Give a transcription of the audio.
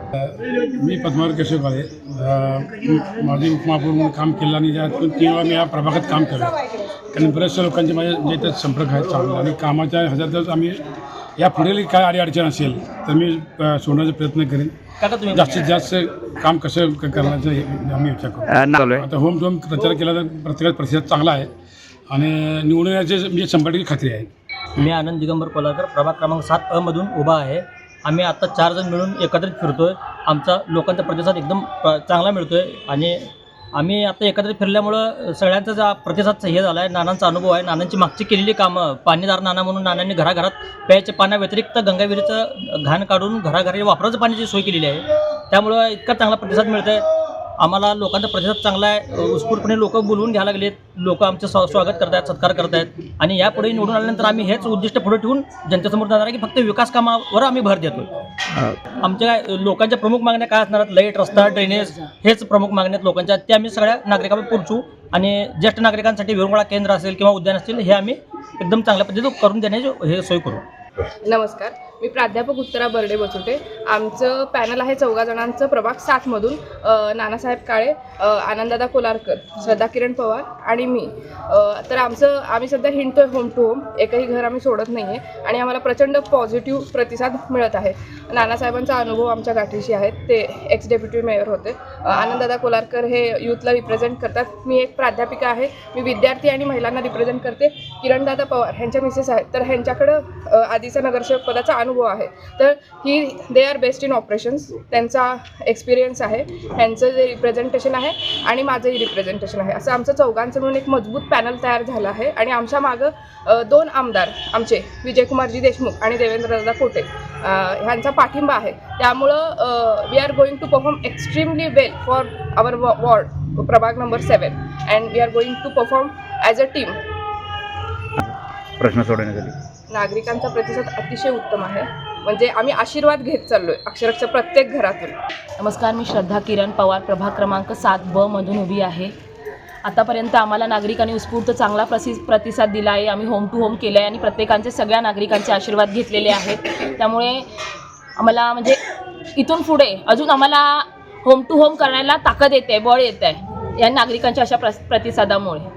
मी पद्मावत केशव काळे माझी उपमहापौर म्हणून काम केलं आणि त्यातून 3 वेळा मी या प्रभागात काम केलं. कारण बऱ्याचशा लोकांचे माझ्या इथं संपर्क आहे चांगला आणि कामाच्या ह्याच्यातच आम्ही या पुढील काय अडीअडचण असेल तर मी सोडण्याचा प्रयत्न करेन. जास्तीत जास्त काम कसं करण्याचं आम्ही विचार करू. आता होम टू होम प्रचार केला तर प्रत्येकाचा प्रतिसाद चांगला आहे आणि निवडून येण्याची म्हणजे 100% खात्री आहे. मी आनंद दिगंबर कोल्हाकर प्रभाग क्रमांक 7 मधून उभा आहे. आम्ही आता 4 जण मिळून एकत्रित फिरतोय. आमचा लोकांचा प्रतिसाद एकदम चांगला मिळतोय आणि आम्ही आता एकत्रित फिरल्यामुळं सगळ्यांचा जो प्रतिसाद हे झाला आहे. नानांचा अनुभव आहे. नानांची मागची केलेली कामं, पाणीदार नाना म्हणून नानांनी घराघरात प्यायच्या पाण्याव्यतिरिक्त गंगाविरीचं घाण काढून घराघरी वापराचं पाण्याची सोय केलेली आहे. त्यामुळं इतका चांगला प्रतिसाद मिळतो आहे. आम्हाला लोकांचा प्रतिसाद चांगला आहे. उत्स्फूर्तपणे लोक बोलवून घ्यायला लागलेत. लोक आमचं स्वागत करत आहेत, सत्कार करत आहेत आणि यापुढे निवडून आल्यानंतर आम्ही हेच उद्दिष्ट पुढे ठेवून जनतेसमोर जाणार आहे की फक्त विकास कामावर आम्ही भर देतो. आमच्या लोकांच्या प्रमुख मागण्या काय असणार आहेत? लाईट, रस्ता, ड्रेनेज हेच प्रमुख मागण्या आहेत लोकांच्या. त्या आम्ही सगळ्या नागरिकांना पोहोचू आणि ज्येष्ठ नागरिकांसाठी विरंगुळा केंद्र असेल किंवा उद्यान असतील हे आम्ही एकदम चांगल्या पद्धतीने करून देण्याची हे सोय करू. नमस्कार, मी प्राध्यापक उत्तरा बर्डे बचुटे. आमचं पॅनल आहे 14 जणांचं प्रभाग 7मधून. नानासाहेब काळे, आनंददादा कोलारकर, श्रद्धा किरण पवार आणि मी. तर आम्ही सध्या हिंडतोय होम टू होम. एकही घर आम्ही सोडत नाही आहे आणि आम्हाला प्रचंड पॉझिटिव्ह प्रतिसाद मिळत आहे. नानासाहेबांचा अनुभव आमच्या गाठीशी आहेत. ते एक्स डेप्युटी मेयर होते. आनंददादा कोलारकर हे यूथला रिप्रेझेंट करतात. मी एक प्राध्यापिका आहे. मी विद्यार्थी आणि महिलांना रिप्रेझेंट करते. किरणदादा पवार ह्यांच्या मिसेस आहेत. तर ह्यांच्याकडं आधीचा नगरसेवक पदाचा अनुभव आहे. तर they are best in operations. त्यांचा एक्सपिरियन्स आहे. ह्यांचं जे रिप्रेझेंटेशन आहे आणि माझंही रिप्रेझेंटेशन आहे. असं आमचं चौघांचं मिळून एक मजबूत पॅनल तयार झालं आहे आणि आमच्या मागं 2 आमदार आमचे विजयकुमारजी देशमुख आणि देवेंद्रदादा कोटे ह्यांचा पाठिंबा आहे. त्यामुळं we are going to perform extremely well for our ward प्रभाग number 7 and we are going to perform as a team. प्रश्न सोडवण्यासाठी नागरिकांचा प्रतिसाद अतिशय उत्तम आहे. म्हणजे आम्ही आशीर्वाद घेत चाललोय अक्षरशः प्रत्येक घरातून. नमस्कार, मी श्रद्धा किरण पवार प्रभाग क्रमांक 7B मधून उभी आहे. आतापर्यंत आम्हाला नागरिकांनी उत्स्फूर्त चांगला प्रतिसाद दिला आहे. आम्ही होम टू होम केलं आहे आणि प्रत्येकांचे सगळ्या नागरिकांचे आशीर्वाद घेतलेले आहेत. त्यामुळे आम्हाला म्हणजे इथून पुढे अजून आम्हाला होम टू होम करण्याला ताकद येते, बळ येत आहे या नागरिकांच्या अशा प्रतिसादामुळे.